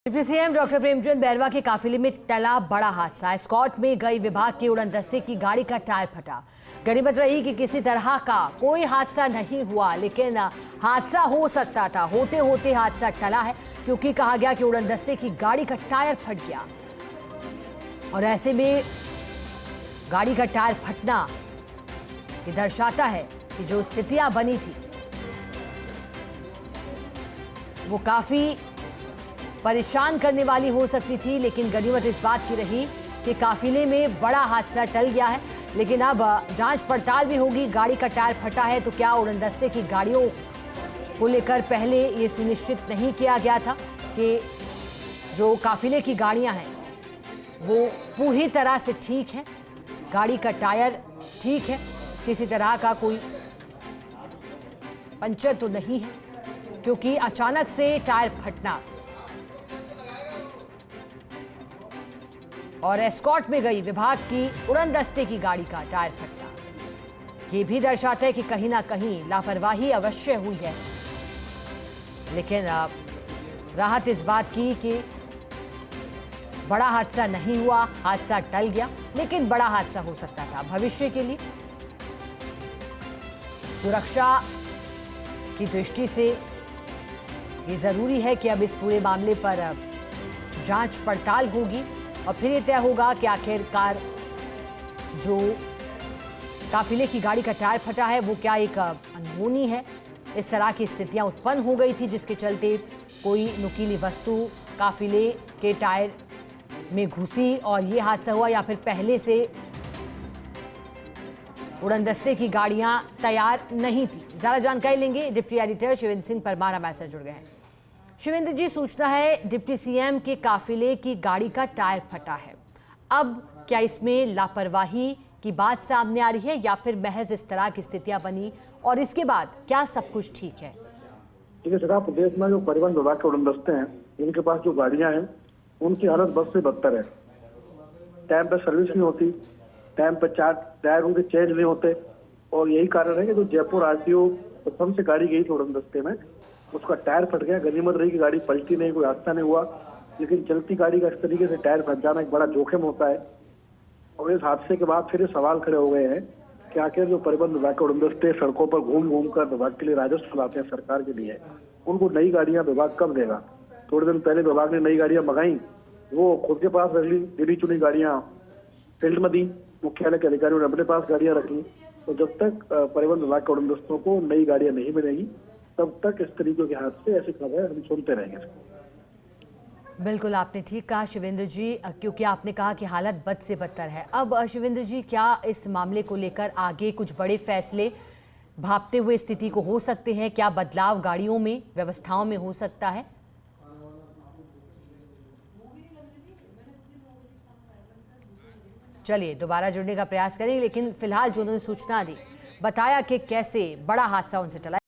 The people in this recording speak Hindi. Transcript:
Deputy CM doctor Premchand Bairwa के काफिले में टला बड़ा हादसा। एस्कॉर्ट में गई विभाग की उड़न दस्ते की गाड़ी का टायर फटा। गनीमत रही कि किसी तरह का कोई हादसा नहीं हुआ, लेकिन हादसा हो सकता था। होते होते हादसा टला है, क्योंकि कहा गया कि उड़न दस्ते की गाड़ी का टायर फट गया। और ऐसे में गाड़ी का टायर फटना ये दर्शाता है कि जो स्थितियां बनी थी वो काफी परेशान करने वाली हो सकती थी, लेकिन गनीमत इस बात की रही कि काफिले में बड़ा हादसा टल गया है। लेकिन अब जांच पड़ताल भी होगी। गाड़ी का टायर फटा है तो क्या उड़न दस्ते की गाड़ियों को लेकर पहले ये सुनिश्चित नहीं किया गया था कि जो काफिले की गाड़ियां हैं वो पूरी तरह से ठीक हैं, गाड़ी का टायर ठीक है, किसी तरह का कोई पंचर तो नहीं है, क्योंकि अचानक से टायर फटना और एस्कॉर्ट में गई विभाग की उड़न दस्ते की गाड़ी का टायर फटना ये भी दर्शाता है कि कहीं ना कहीं लापरवाही अवश्य हुई है। लेकिन राहत इस बात की कि बड़ा हादसा नहीं हुआ, हादसा टल गया, लेकिन बड़ा हादसा हो सकता था। भविष्य के लिए सुरक्षा की दृष्टि से ये जरूरी है कि अब इस पूरे मामले पर जांच पड़ताल होगी और फिर ये तय होगा कि आखिरकार जो काफिले की गाड़ी का टायर फटा है वो क्या एक अनहोनी है। इस तरह की स्थितियां उत्पन्न हो गई थी जिसके चलते कोई नुकीली वस्तु काफिले के टायर में घुसी और ये हादसा हुआ, या फिर पहले से उड़न दस्ते की गाड़ियां तैयार नहीं थी। ज्यादा जानकारी लेंगे डिप्टी एडिटर शिवेंद्र सिंह परमार हमारे साथ जुड़ गए हैं। शिवेंद्र जी, सूचना है डिप्टी सीएम के काफिले की गाड़ी का टायर फटा है। अब क्या इसमें लापरवाही की बात सामने आ रही है या फिर महज इस तरह की स्थितियां बनी और इसके बाद क्या सब कुछ ठीक है? ठीक है सर, प्रदेश में जो परिवहन विभाग के उड़न दस्ते हैं, इनके पास जो गाड़ियां हैं उनकी हालत बस से बदतर है। टाइम पर सर्विस नहीं होती, टाइम पर टायर उनके चेंज नहीं होते, और यही कारण है कि जो जयपुर आरटीओ प्रथम से गाड़ी गई थी उड़न दस्ते में, उसका टायर फट गया। गनीमत रही कि गाड़ी पलटी नहीं, कोई हादसा नहीं हुआ, लेकिन चलती गाड़ी का इस तरीके से टायर फट जाना एक बड़ा जोखिम होता है। और इस हादसे के बाद फिर सवाल खड़े हो गए हैं कि आखिर जो परिवहन विभाग के उड़न दस्ते सड़कों पर घूम घूम कर विभाग के लिए राजस्व लाते हैं सरकार के लिए, उनको नई गाड़ियां विभाग कब देगा? थोड़े दिन पहले विभाग ने नई गाड़ियां मंगाई, वो खुद के पास रख ली, गिनी चुनी गाड़ियां फील्ड में दी, मुख्यालय के अधिकारियों ने अपने पास गाड़ियां रख ली। तो जब तक परिवहन विभाग के उड़न दस्तों को नई गाड़ियां नहीं मिलेगी तब तक इस तरीके के हादसे ऐसी खबरें हम सुनते रहेंगे। बिल्कुल आपने ठीक कहा शिवेंद्र जी, क्योंकि आपने कहा कि हालत बद से बदतर है। अब शिवेंद्र जी, क्या इस मामले को लेकर आगे कुछ बड़े फैसले भापते हुए स्थिति को हो सकते हैं? क्या बदलाव गाड़ियों में, व्यवस्थाओं में हो सकता है? चलिए दोबारा जुड़ने का प्रयास करेंगे, लेकिन फिलहाल जो उन्होंने सूचना दी, बताया कि कैसे बड़ा हादसा उनसे टला।